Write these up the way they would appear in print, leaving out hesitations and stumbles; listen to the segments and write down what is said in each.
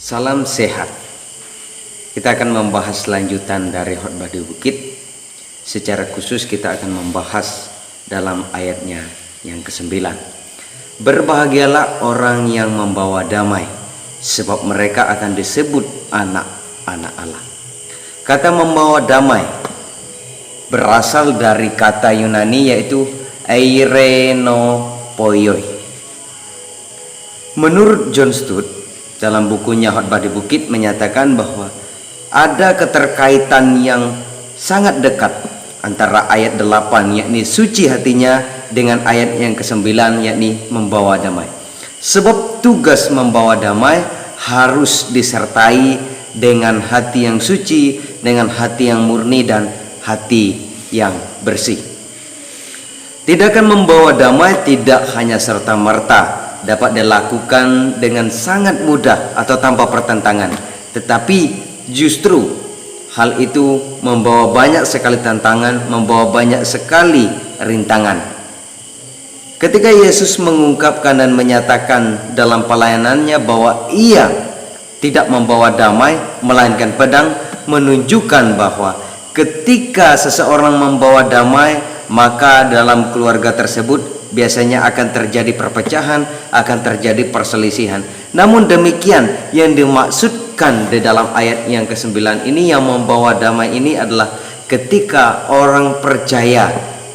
Salam sehat. Kita akan membahas lanjutan dari khotbah di bukit. Secara khusus kita akan membahas dalam ayatnya yang ke-9. Berbahagialah orang yang membawa damai, sebab mereka akan disebut anak-anak Allah. Kata membawa damai berasal dari kata Yunani yaitu eirenopoioi. Menurut John Stott dalam bukunya Khotbah di Bukit menyatakan bahwa ada keterkaitan yang sangat dekat antara ayat 8 yakni suci hatinya dengan ayat yang ke-9 yakni membawa damai. Sebab tugas membawa damai harus disertai dengan hati yang suci, dengan hati yang murni dan hati yang bersih. Tindakan membawa damai tidak hanya serta-merta dapat dilakukan dengan sangat mudah atau tanpa pertentangan, tetapi justru hal itu membawa banyak sekali tantangan, membawa banyak sekali rintangan. Ketika Yesus mengungkapkan dan menyatakan dalam pelayanannya bahwa ia tidak membawa damai melainkan pedang, menunjukkan bahwa ketika seseorang membawa damai, maka dalam keluarga tersebut biasanya akan terjadi perpecahan, akan terjadi perselisihan. Namun demikian, yang dimaksudkan di dalam ayat yang ke-9 ini, yang membawa damai ini adalah ketika orang percaya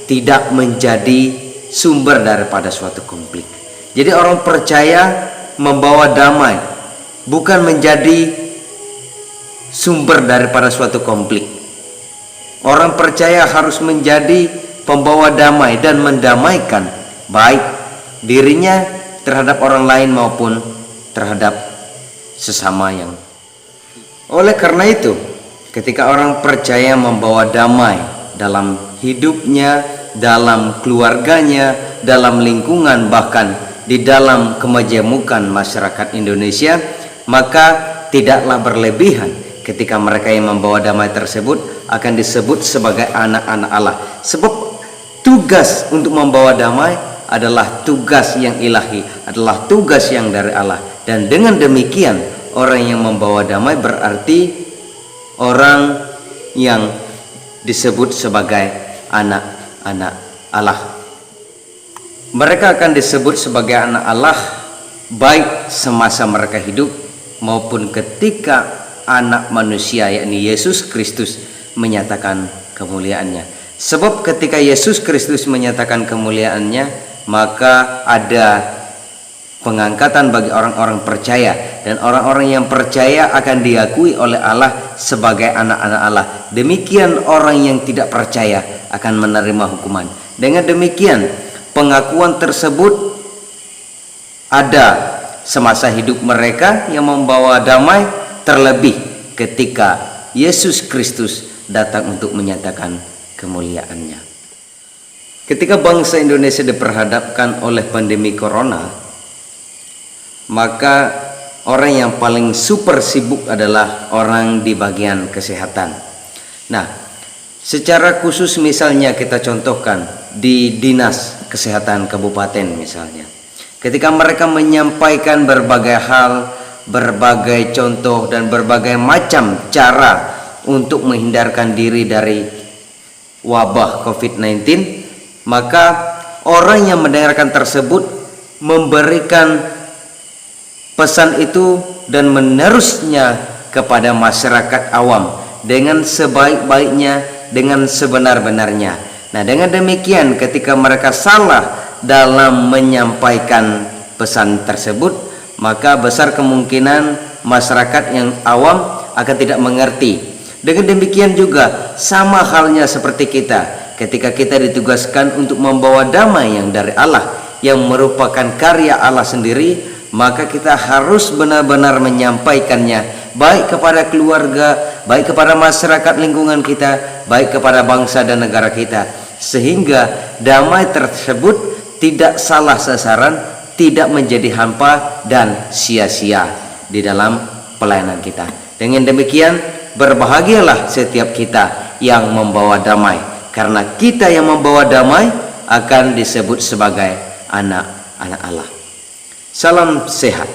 tidak menjadi sumber daripada suatu konflik. Jadi orang percaya membawa damai, bukan menjadi sumber daripada suatu konflik. Orang percaya harus menjadi pembawa damai dan mendamaikan baik dirinya terhadap orang lain maupun terhadap sesama yang. Oleh karena itu, ketika orang percaya membawa damai dalam hidupnya, dalam keluarganya, dalam lingkungan, bahkan di dalam kemajemukan masyarakat Indonesia, maka tidaklah berlebihan ketika mereka yang membawa damai tersebut akan disebut sebagai anak-anak Allah. Sebab tugas untuk membawa damai adalah tugas yang ilahi, adalah tugas yang dari Allah. Dan dengan demikian, orang yang membawa damai berarti orang yang disebut sebagai anak-anak Allah. Mereka akan disebut sebagai anak Allah baik semasa mereka hidup maupun ketika anak manusia yakni Yesus Kristus menyatakan kemuliaannya. Sebab ketika Yesus Kristus menyatakan kemuliaannya, maka ada pengangkatan bagi orang-orang percaya, dan orang-orang yang percaya akan diakui oleh Allah sebagai anak-anak Allah. Demikian orang yang tidak percaya akan menerima hukuman. Dengan demikian, pengakuan tersebut ada semasa hidup mereka yang membawa damai, terlebih ketika Yesus Kristus datang untuk menyatakan kemuliaannya. Ketika bangsa Indonesia diperhadapkan oleh pandemi corona, maka orang yang paling super sibuk adalah orang di bagian kesehatan. Nah, secara khusus misalnya kita contohkan di Dinas Kesehatan Kabupaten misalnya. Ketika mereka menyampaikan berbagai hal, berbagai contoh dan berbagai macam cara untuk menghindarkan diri dari wabah COVID-19, maka orang yang mendengarkan tersebut memberikan pesan itu dan menerusnya kepada masyarakat awam dengan sebaik-baiknya, dengan sebenar-benarnya. Nah, dengan demikian ketika mereka salah dalam menyampaikan pesan tersebut, maka besar kemungkinan masyarakat yang awam akan tidak mengerti. Dengan demikian juga sama halnya seperti kita. Ketika kita ditugaskan untuk membawa damai yang dari Allah, yang merupakan karya Allah sendiri, maka kita harus benar-benar menyampaikannya baik kepada keluarga, baik kepada masyarakat lingkungan kita, baik kepada bangsa dan negara kita, sehingga damai tersebut tidak salah sasaran, tidak menjadi hampa dan sia-sia di dalam pelayanan kita. Dengan demikian, berbahagialah setiap kita yang membawa damai, karena kita yang membawa damai akan disebut sebagai anak-anak Allah. Salam sehat.